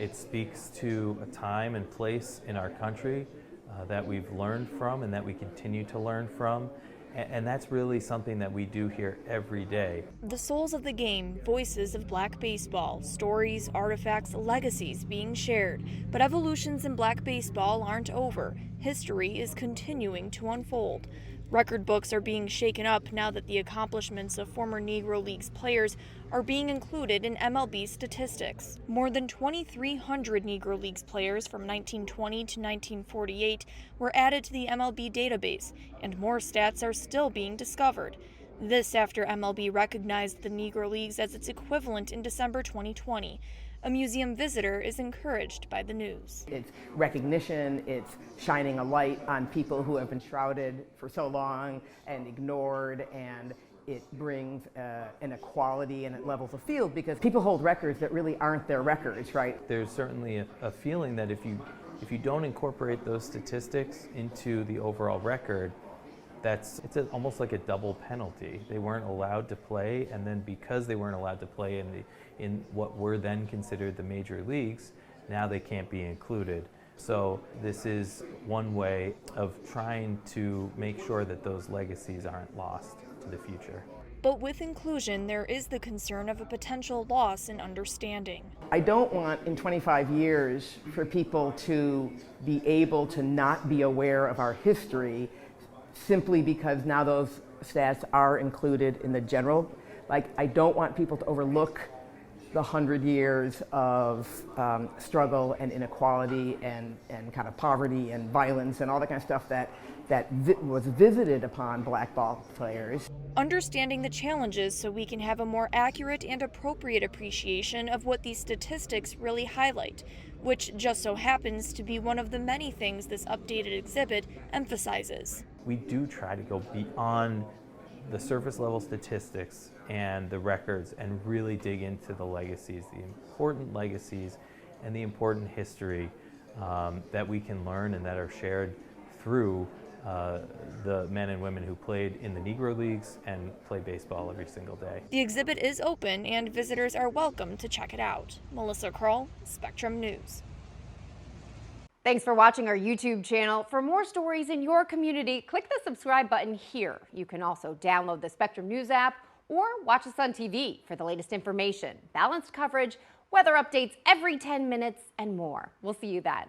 It speaks to a time and place in our country that we've learned from and that we continue to learn from. And that's really something that we do here every day. The souls of the game, voices of Black baseball, stories, artifacts, legacies being shared. But evolutions in Black baseball aren't over. History is continuing to unfold. Record books are being shaken up now that the accomplishments of former Negro Leagues players are being included in MLB statistics. More than 2,300 Negro Leagues players from 1920 to 1948 were added to the MLB database, and more stats are still being discovered. This after MLB recognized the Negro Leagues as its equivalent in December 2020. A museum visitor is encouraged by the news. It's recognition, it's shining a light on people who have been shrouded for so long and ignored, and it brings an equality and it levels the field because people hold records that really aren't their records, right? There's certainly a feeling that if you don't incorporate those statistics into the overall record, it's almost like a double penalty. They weren't allowed to play, and then because they weren't allowed to play in what were then considered the major leagues, now they can't be included. So this is one way of trying to make sure that those legacies aren't lost to the future. But with inclusion, there is the concern of a potential loss in understanding. I don't want in 25 years for people to be able to not be aware of our history simply because now those stats are included in the general. Like, I don't want people to overlook the 100 years of struggle and inequality and kind of poverty and violence and all that kind of stuff that was visited upon Black ball players. Understanding the challenges so we can have a more accurate and appropriate appreciation of what these statistics really highlight, which just so happens to be one of the many things this updated exhibit emphasizes. We do try to go beyond the surface level statistics and the records and really dig into the legacies, the important legacies and the important history that we can learn and that are shared through the men and women who played in the Negro Leagues and play baseball every single day. The exhibit is open and visitors are welcome to check it out. Melissa Kroll, Spectrum News. Thanks for watching our YouTube channel. For more stories in your community, click the subscribe button here. You can also download the Spectrum News app or watch us on TV for the latest information, balanced coverage, weather updates every 10 minutes, and more. We'll see you then.